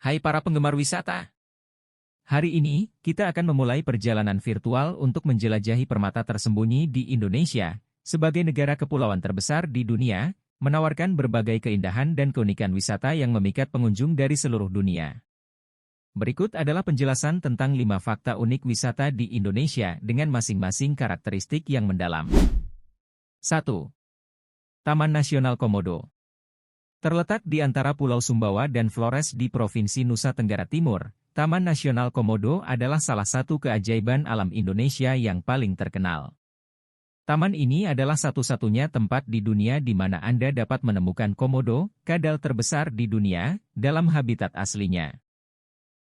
Hai para penggemar wisata. Hari ini, kita akan memulai perjalanan virtual untuk menjelajahi permata tersembunyi di Indonesia, sebagai negara kepulauan terbesar di dunia, menawarkan berbagai keindahan dan keunikan wisata yang memikat pengunjung dari seluruh dunia. Berikut adalah penjelasan tentang 5 fakta unik wisata di Indonesia dengan masing-masing karakteristik yang mendalam. 1. Taman Nasional Komodo. Terletak di antara Pulau Sumbawa dan Flores di Provinsi Nusa Tenggara Timur, Taman Nasional Komodo adalah salah satu keajaiban alam Indonesia yang paling terkenal. Taman ini adalah satu-satunya tempat di dunia di mana Anda dapat menemukan komodo, kadal terbesar di dunia, dalam habitat aslinya.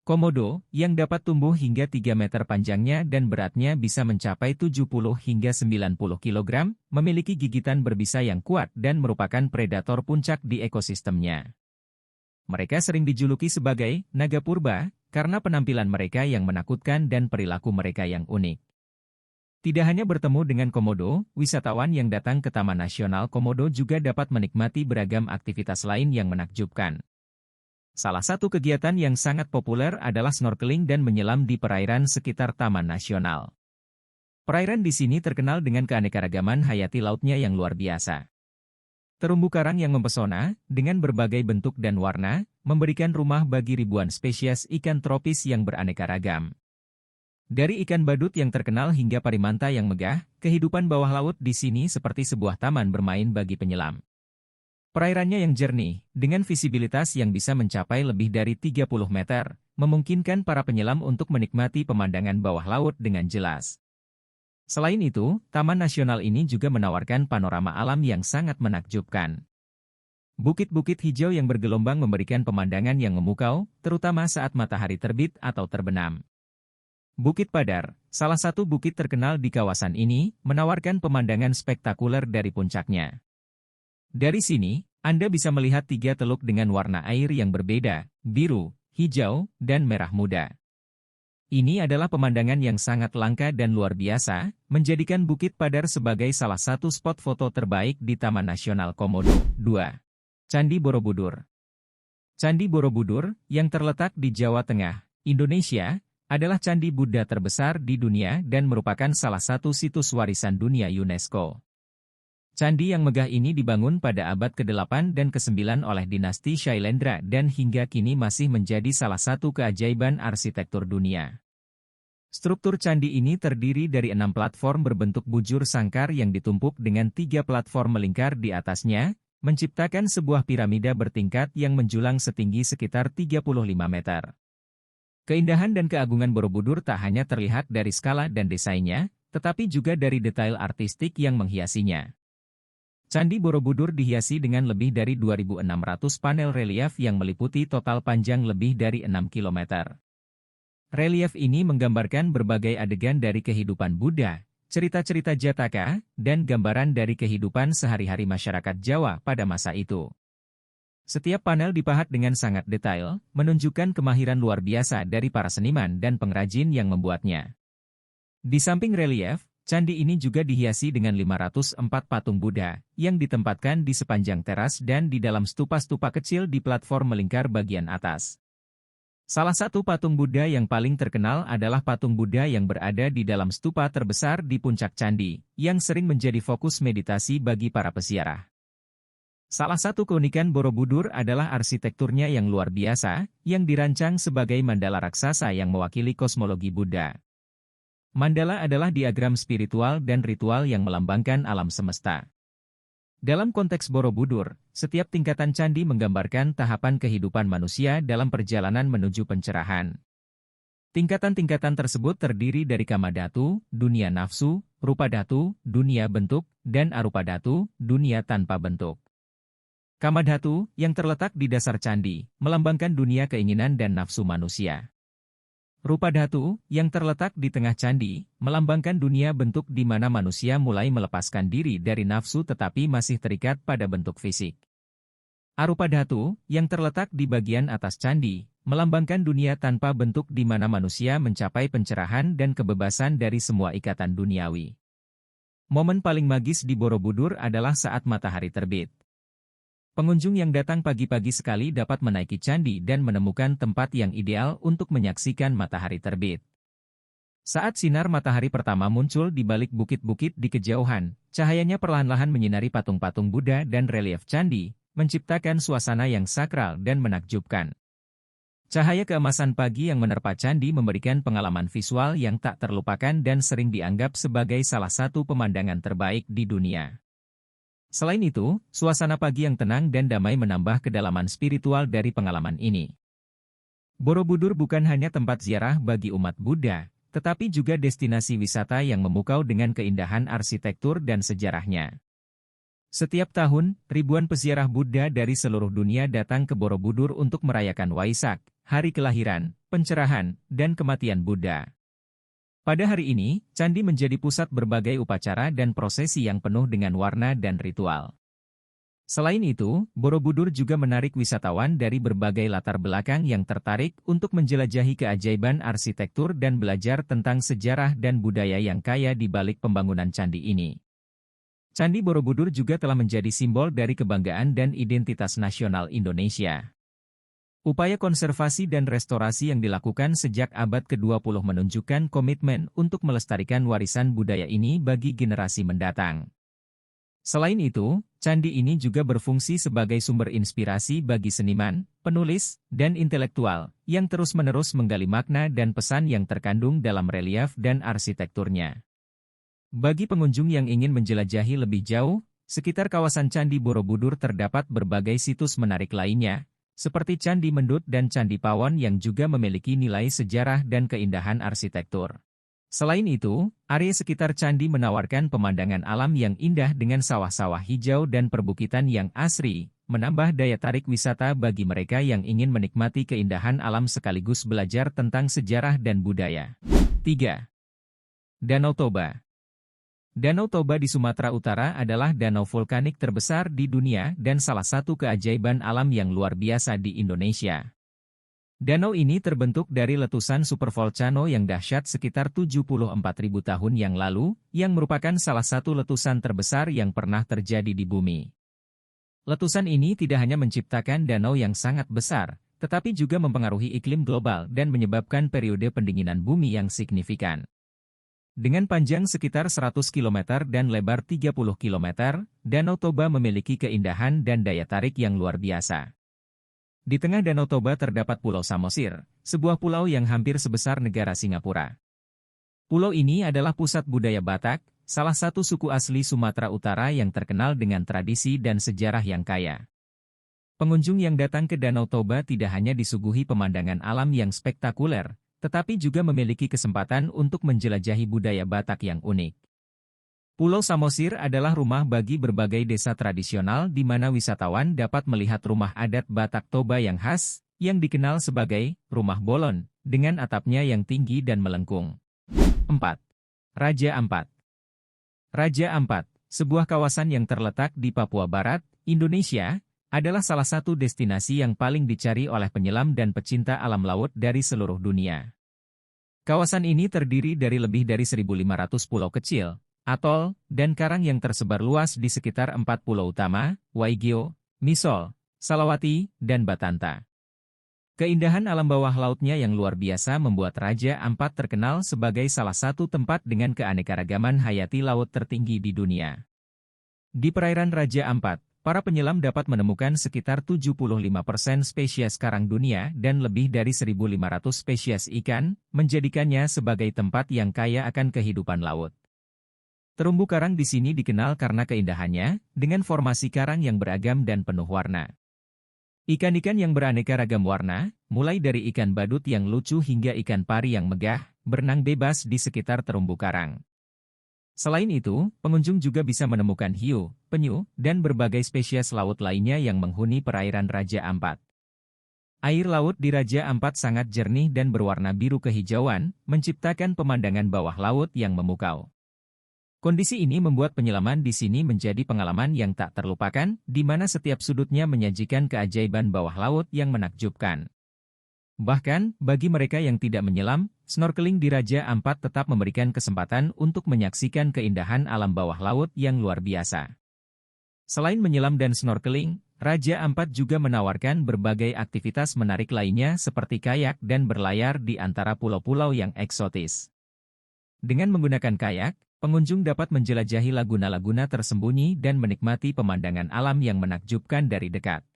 Komodo, yang dapat tumbuh hingga 3 meter panjangnya dan beratnya bisa mencapai 70 hingga 90 kg, memiliki gigitan berbisa yang kuat dan merupakan predator puncak di ekosistemnya. Mereka sering dijuluki sebagai naga purba, karena penampilan mereka yang menakutkan dan perilaku mereka yang unik. Tidak hanya bertemu dengan komodo, wisatawan yang datang ke Taman Nasional Komodo juga dapat menikmati beragam aktivitas lain yang menakjubkan. Salah satu kegiatan yang sangat populer adalah snorkeling dan menyelam di perairan sekitar Taman Nasional. Perairan di sini terkenal dengan keanekaragaman hayati lautnya yang luar biasa. Terumbu karang yang mempesona, dengan berbagai bentuk dan warna, memberikan rumah bagi ribuan spesies ikan tropis yang beraneka ragam. Dari ikan badut yang terkenal hingga parimanta yang megah, kehidupan bawah laut di sini seperti sebuah taman bermain bagi penyelam. Perairannya yang jernih, dengan visibilitas yang bisa mencapai lebih dari 30 meter, memungkinkan para penyelam untuk menikmati pemandangan bawah laut dengan jelas. Selain itu, Taman Nasional ini juga menawarkan panorama alam yang sangat menakjubkan. Bukit-bukit hijau yang bergelombang memberikan pemandangan yang memukau, terutama saat matahari terbit atau terbenam. Bukit Padar, salah satu bukit terkenal di kawasan ini, menawarkan pemandangan spektakuler dari puncaknya. Dari sini, Anda bisa melihat 3 teluk dengan warna air yang berbeda, biru, hijau, dan merah muda. Ini adalah pemandangan yang sangat langka dan luar biasa, menjadikan Bukit Padar sebagai salah satu spot foto terbaik di Taman Nasional Komodo. 2. Candi Borobudur. Candi Borobudur, yang terletak di Jawa Tengah, Indonesia, adalah candi Buddha terbesar di dunia dan merupakan salah satu situs warisan dunia UNESCO. Candi yang megah ini dibangun pada abad ke-8 dan ke-9 oleh dinasti Shailendra dan hingga kini masih menjadi salah satu keajaiban arsitektur dunia. Struktur candi ini terdiri dari 6 platform berbentuk bujur sangkar yang ditumpuk dengan 3 platform melingkar di atasnya, menciptakan sebuah piramida bertingkat yang menjulang setinggi sekitar 35 meter. Keindahan dan keagungan Borobudur tak hanya terlihat dari skala dan desainnya, tetapi juga dari detail artistik yang menghiasinya. Candi Borobudur dihiasi dengan lebih dari 2.600 panel relief yang meliputi total panjang lebih dari 6 km. Relief ini menggambarkan berbagai adegan dari kehidupan Buddha, cerita-cerita Jataka, dan gambaran dari kehidupan sehari-hari masyarakat Jawa pada masa itu. Setiap panel dipahat dengan sangat detail, menunjukkan kemahiran luar biasa dari para seniman dan pengrajin yang membuatnya. Di samping relief, candi ini juga dihiasi dengan 504 patung Buddha, yang ditempatkan di sepanjang teras dan di dalam stupa-stupa kecil di platform melingkar bagian atas. Salah satu patung Buddha yang paling terkenal adalah patung Buddha yang berada di dalam stupa terbesar di puncak candi, yang sering menjadi fokus meditasi bagi para peziarah. Salah satu keunikan Borobudur adalah arsitekturnya yang luar biasa, yang dirancang sebagai mandala raksasa yang mewakili kosmologi Buddha. Mandala adalah diagram spiritual dan ritual yang melambangkan alam semesta. Dalam konteks Borobudur, setiap tingkatan candi menggambarkan tahapan kehidupan manusia dalam perjalanan menuju pencerahan. Tingkatan-tingkatan tersebut terdiri dari Kamadhatu, dunia nafsu, Rupadhatu, dunia bentuk, dan Arupadhatu, dunia tanpa bentuk. Kamadhatu, yang terletak di dasar candi, melambangkan dunia keinginan dan nafsu manusia. Rupadhatu, yang terletak di tengah candi, melambangkan dunia bentuk di mana manusia mulai melepaskan diri dari nafsu tetapi masih terikat pada bentuk fisik. Arupadhatu, yang terletak di bagian atas candi, melambangkan dunia tanpa bentuk di mana manusia mencapai pencerahan dan kebebasan dari semua ikatan duniawi. Momen paling magis di Borobudur adalah saat matahari terbit. Pengunjung yang datang pagi-pagi sekali dapat menaiki candi dan menemukan tempat yang ideal untuk menyaksikan matahari terbit. Saat sinar matahari pertama muncul di balik bukit-bukit di kejauhan, cahayanya perlahan-lahan menyinari patung-patung Buddha dan relief candi, menciptakan suasana yang sakral dan menakjubkan. Cahaya keemasan pagi yang menerpa candi memberikan pengalaman visual yang tak terlupakan dan sering dianggap sebagai salah satu pemandangan terbaik di dunia. Selain itu, suasana pagi yang tenang dan damai menambah kedalaman spiritual dari pengalaman ini. Borobudur bukan hanya tempat ziarah bagi umat Buddha, tetapi juga destinasi wisata yang memukau dengan keindahan arsitektur dan sejarahnya. Setiap tahun, ribuan peziarah Buddha dari seluruh dunia datang ke Borobudur untuk merayakan Waisak, hari kelahiran, pencerahan, dan kematian Buddha. Pada hari ini, candi menjadi pusat berbagai upacara dan prosesi yang penuh dengan warna dan ritual. Selain itu, Borobudur juga menarik wisatawan dari berbagai latar belakang yang tertarik untuk menjelajahi keajaiban arsitektur dan belajar tentang sejarah dan budaya yang kaya di balik pembangunan candi ini. Candi Borobudur juga telah menjadi simbol dari kebanggaan dan identitas nasional Indonesia. Upaya konservasi dan restorasi yang dilakukan sejak abad ke-20 menunjukkan komitmen untuk melestarikan warisan budaya ini bagi generasi mendatang. Selain itu, candi ini juga berfungsi sebagai sumber inspirasi bagi seniman, penulis, dan intelektual, yang terus-menerus menggali makna dan pesan yang terkandung dalam relief dan arsitekturnya. Bagi pengunjung yang ingin menjelajahi lebih jauh, sekitar kawasan Candi Borobudur terdapat berbagai situs menarik lainnya, seperti Candi Mendut dan Candi Pawon yang juga memiliki nilai sejarah dan keindahan arsitektur. Selain itu, area sekitar candi menawarkan pemandangan alam yang indah dengan sawah-sawah hijau dan perbukitan yang asri, menambah daya tarik wisata bagi mereka yang ingin menikmati keindahan alam sekaligus belajar tentang sejarah dan budaya. 3. Danau Toba. Danau Toba di Sumatera Utara adalah danau vulkanik terbesar di dunia dan salah satu keajaiban alam yang luar biasa di Indonesia. Danau ini terbentuk dari letusan supervolcano yang dahsyat sekitar 74.000 tahun yang lalu, yang merupakan salah satu letusan terbesar yang pernah terjadi di bumi. Letusan ini tidak hanya menciptakan danau yang sangat besar, tetapi juga mempengaruhi iklim global dan menyebabkan periode pendinginan bumi yang signifikan. Dengan panjang sekitar 100 km dan lebar 30 km, Danau Toba memiliki keindahan dan daya tarik yang luar biasa. Di tengah Danau Toba terdapat Pulau Samosir, sebuah pulau yang hampir sebesar negara Singapura. Pulau ini adalah pusat budaya Batak, salah satu suku asli Sumatera Utara yang terkenal dengan tradisi dan sejarah yang kaya. Pengunjung yang datang ke Danau Toba tidak hanya disuguhi pemandangan alam yang spektakuler, tetapi juga memiliki kesempatan untuk menjelajahi budaya Batak yang unik. Pulau Samosir adalah rumah bagi berbagai desa tradisional di mana wisatawan dapat melihat rumah adat Batak Toba yang khas, yang dikenal sebagai Rumah Bolon, dengan atapnya yang tinggi dan melengkung. 4. Raja Ampat. Raja Ampat, sebuah kawasan yang terletak di Papua Barat, Indonesia, adalah salah satu destinasi yang paling dicari oleh penyelam dan pecinta alam laut dari seluruh dunia. Kawasan ini terdiri dari lebih dari 1.500 pulau kecil, atol, dan karang yang tersebar luas di sekitar 4 pulau utama, Waigeo, Misol, Salawati, dan Batanta. Keindahan alam bawah lautnya yang luar biasa membuat Raja Ampat terkenal sebagai salah satu tempat dengan keanekaragaman hayati laut tertinggi di dunia. Di perairan Raja Ampat, para penyelam dapat menemukan sekitar 75% spesies karang dunia dan lebih dari 1.500 spesies ikan, menjadikannya sebagai tempat yang kaya akan kehidupan laut. Terumbu karang di sini dikenal karena keindahannya, dengan formasi karang yang beragam dan penuh warna. Ikan-ikan yang beraneka ragam warna, mulai dari ikan badut yang lucu hingga ikan pari yang megah, berenang bebas di sekitar terumbu karang. Selain itu, pengunjung juga bisa menemukan hiu, penyu, dan berbagai spesies laut lainnya yang menghuni perairan Raja Ampat. Air laut di Raja Ampat sangat jernih dan berwarna biru kehijauan, menciptakan pemandangan bawah laut yang memukau. Kondisi ini membuat penyelaman di sini menjadi pengalaman yang tak terlupakan, di mana setiap sudutnya menyajikan keajaiban bawah laut yang menakjubkan. Bahkan, bagi mereka yang tidak menyelam, snorkeling di Raja Ampat tetap memberikan kesempatan untuk menyaksikan keindahan alam bawah laut yang luar biasa. Selain menyelam dan snorkeling, Raja Ampat juga menawarkan berbagai aktivitas menarik lainnya seperti kayak dan berlayar di antara pulau-pulau yang eksotis. Dengan menggunakan kayak, pengunjung dapat menjelajahi laguna-laguna tersembunyi dan menikmati pemandangan alam yang menakjubkan dari dekat.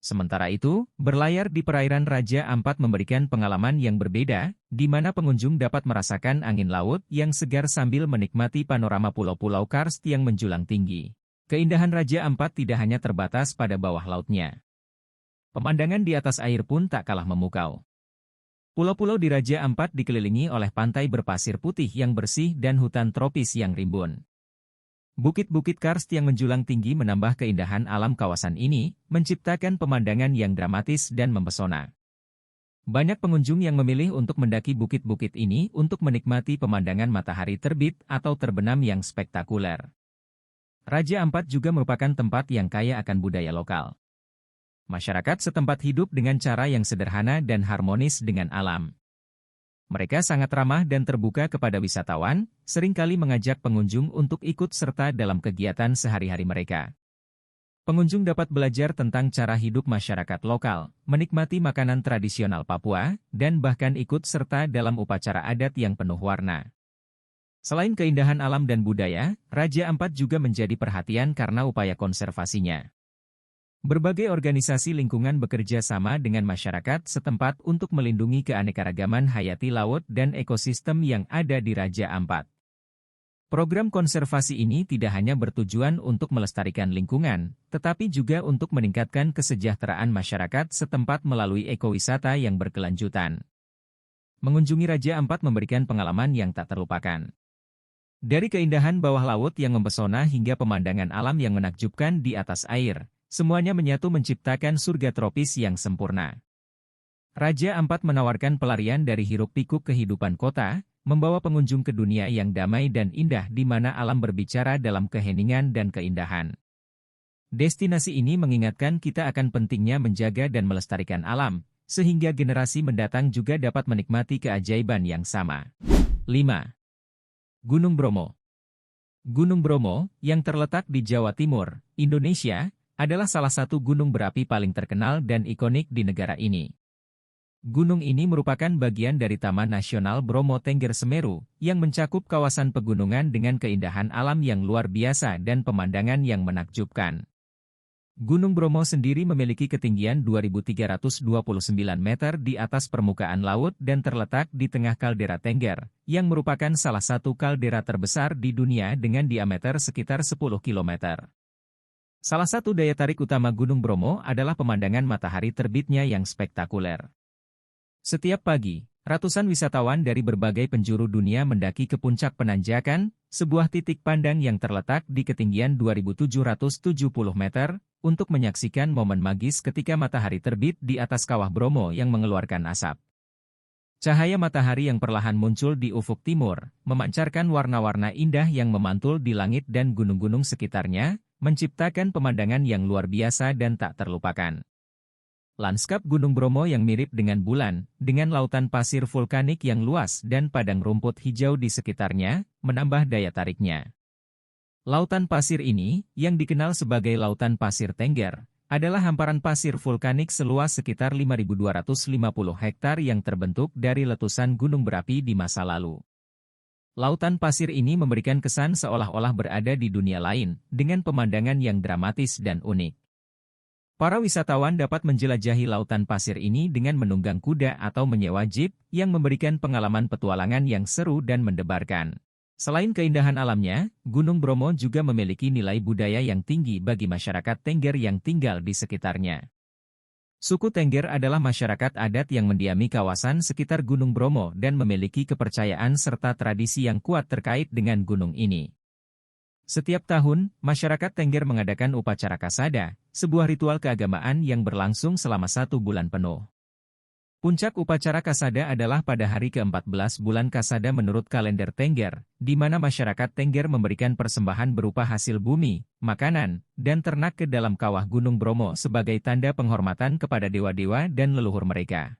Sementara itu, berlayar di perairan Raja Ampat memberikan pengalaman yang berbeda, di mana pengunjung dapat merasakan angin laut yang segar sambil menikmati panorama pulau-pulau karst yang menjulang tinggi. Keindahan Raja Ampat tidak hanya terbatas pada bawah lautnya. Pemandangan di atas air pun tak kalah memukau. Pulau-pulau di Raja Ampat dikelilingi oleh pantai berpasir putih yang bersih dan hutan tropis yang rimbun. Bukit-bukit karst yang menjulang tinggi menambah keindahan alam kawasan ini, menciptakan pemandangan yang dramatis dan mempesona. Banyak pengunjung yang memilih untuk mendaki bukit-bukit ini untuk menikmati pemandangan matahari terbit atau terbenam yang spektakuler. Raja Ampat juga merupakan tempat yang kaya akan budaya lokal. Masyarakat setempat hidup dengan cara yang sederhana dan harmonis dengan alam. Mereka sangat ramah dan terbuka kepada wisatawan, seringkali mengajak pengunjung untuk ikut serta dalam kegiatan sehari-hari mereka. Pengunjung dapat belajar tentang cara hidup masyarakat lokal, menikmati makanan tradisional Papua, dan bahkan ikut serta dalam upacara adat yang penuh warna. Selain keindahan alam dan budaya, Raja Ampat juga menjadi perhatian karena upaya konservasinya. Berbagai organisasi lingkungan bekerja sama dengan masyarakat setempat untuk melindungi keanekaragaman hayati laut dan ekosistem yang ada di Raja Ampat. Program konservasi ini tidak hanya bertujuan untuk melestarikan lingkungan, tetapi juga untuk meningkatkan kesejahteraan masyarakat setempat melalui ekowisata yang berkelanjutan. Mengunjungi Raja Ampat memberikan pengalaman yang tak terlupakan. Dari keindahan bawah laut yang mempesona hingga pemandangan alam yang menakjubkan di atas air, semuanya menyatu menciptakan surga tropis yang sempurna. Raja Ampat menawarkan pelarian dari hiruk-pikuk kehidupan kota, membawa pengunjung ke dunia yang damai dan indah di mana alam berbicara dalam keheningan dan keindahan. Destinasi ini mengingatkan kita akan pentingnya menjaga dan melestarikan alam, sehingga generasi mendatang juga dapat menikmati keajaiban yang sama. 5. Gunung Bromo. Gunung Bromo, yang terletak di Jawa Timur, Indonesia, adalah salah satu gunung berapi paling terkenal dan ikonik di negara ini. Gunung ini merupakan bagian dari Taman Nasional Bromo Tengger Semeru, yang mencakup kawasan pegunungan dengan keindahan alam yang luar biasa dan pemandangan yang menakjubkan. Gunung Bromo sendiri memiliki ketinggian 2.329 meter di atas permukaan laut dan terletak di tengah kaldera Tengger, yang merupakan salah satu kaldera terbesar di dunia dengan diameter sekitar 10 km. Salah satu daya tarik utama Gunung Bromo adalah pemandangan matahari terbitnya yang spektakuler. Setiap pagi, ratusan wisatawan dari berbagai penjuru dunia mendaki ke puncak penanjakan, sebuah titik pandang yang terletak di ketinggian 2.770 meter, untuk menyaksikan momen magis ketika matahari terbit di atas kawah Bromo yang mengeluarkan asap. Cahaya matahari yang perlahan muncul di ufuk timur, memancarkan warna-warna indah yang memantul di langit dan gunung-gunung sekitarnya, menciptakan pemandangan yang luar biasa dan tak terlupakan. Lanskap Gunung Bromo yang mirip dengan bulan, dengan lautan pasir vulkanik yang luas dan padang rumput hijau di sekitarnya, menambah daya tariknya. Lautan pasir ini, yang dikenal sebagai Lautan Pasir Tengger, adalah hamparan pasir vulkanik seluas sekitar 5.250 hektar yang terbentuk dari letusan gunung berapi di masa lalu. Lautan pasir ini memberikan kesan seolah-olah berada di dunia lain, dengan pemandangan yang dramatis dan unik. Para wisatawan dapat menjelajahi lautan pasir ini dengan menunggang kuda atau menyewa jeep, yang memberikan pengalaman petualangan yang seru dan mendebarkan. Selain keindahan alamnya, Gunung Bromo juga memiliki nilai budaya yang tinggi bagi masyarakat Tengger yang tinggal di sekitarnya. Suku Tengger adalah masyarakat adat yang mendiami kawasan sekitar Gunung Bromo dan memiliki kepercayaan serta tradisi yang kuat terkait dengan gunung ini. Setiap tahun, masyarakat Tengger mengadakan upacara Kasada, sebuah ritual keagamaan yang berlangsung selama 1 bulan penuh. Puncak upacara Kasada adalah pada hari ke-14 bulan Kasada menurut kalender Tengger, di mana masyarakat Tengger memberikan persembahan berupa hasil bumi, makanan, dan ternak ke dalam kawah Gunung Bromo sebagai tanda penghormatan kepada dewa-dewa dan leluhur mereka.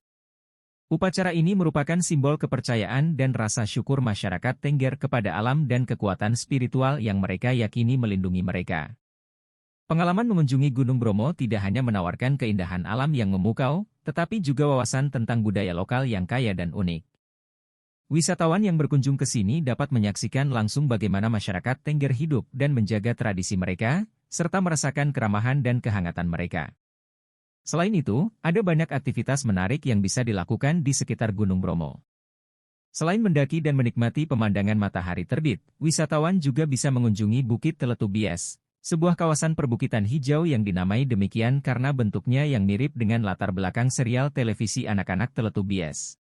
Upacara ini merupakan simbol kepercayaan dan rasa syukur masyarakat Tengger kepada alam dan kekuatan spiritual yang mereka yakini melindungi mereka. Pengalaman mengunjungi Gunung Bromo tidak hanya menawarkan keindahan alam yang memukau, tetapi juga wawasan tentang budaya lokal yang kaya dan unik. Wisatawan yang berkunjung ke sini dapat menyaksikan langsung bagaimana masyarakat Tengger hidup dan menjaga tradisi mereka, serta merasakan keramahan dan kehangatan mereka. Selain itu, ada banyak aktivitas menarik yang bisa dilakukan di sekitar Gunung Bromo. Selain mendaki dan menikmati pemandangan matahari terbit, wisatawan juga bisa mengunjungi Bukit Teletubies, sebuah kawasan perbukitan hijau yang dinamai demikian karena bentuknya yang mirip dengan latar belakang serial televisi anak-anak Teletubbies.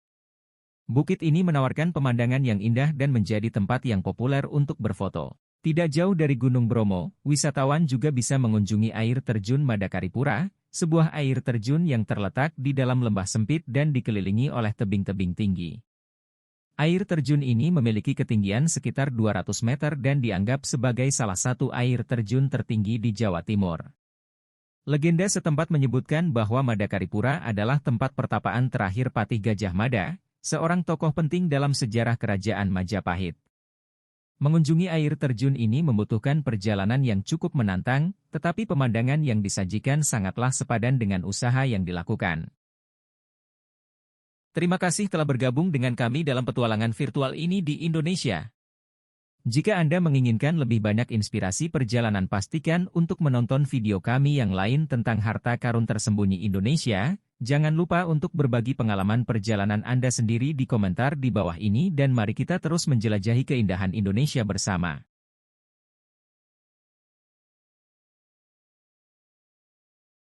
Bukit ini menawarkan pemandangan yang indah dan menjadi tempat yang populer untuk berfoto. Tidak jauh dari Gunung Bromo, wisatawan juga bisa mengunjungi air terjun Madakaripura, sebuah air terjun yang terletak di dalam lembah sempit dan dikelilingi oleh tebing-tebing tinggi. Air terjun ini memiliki ketinggian sekitar 200 meter dan dianggap sebagai salah satu air terjun tertinggi di Jawa Timur. Legenda setempat menyebutkan bahwa Madakaripura adalah tempat pertapaan terakhir Patih Gajah Mada, seorang tokoh penting dalam sejarah kerajaan Majapahit. Mengunjungi air terjun ini membutuhkan perjalanan yang cukup menantang, tetapi pemandangan yang disajikan sangatlah sepadan dengan usaha yang dilakukan. Terima kasih telah bergabung dengan kami dalam petualangan virtual ini di Indonesia. Jika Anda menginginkan lebih banyak inspirasi perjalanan, pastikan untuk menonton video kami yang lain tentang harta karun tersembunyi Indonesia. Jangan lupa untuk berbagi pengalaman perjalanan Anda sendiri di komentar di bawah ini dan mari kita terus menjelajahi keindahan Indonesia bersama.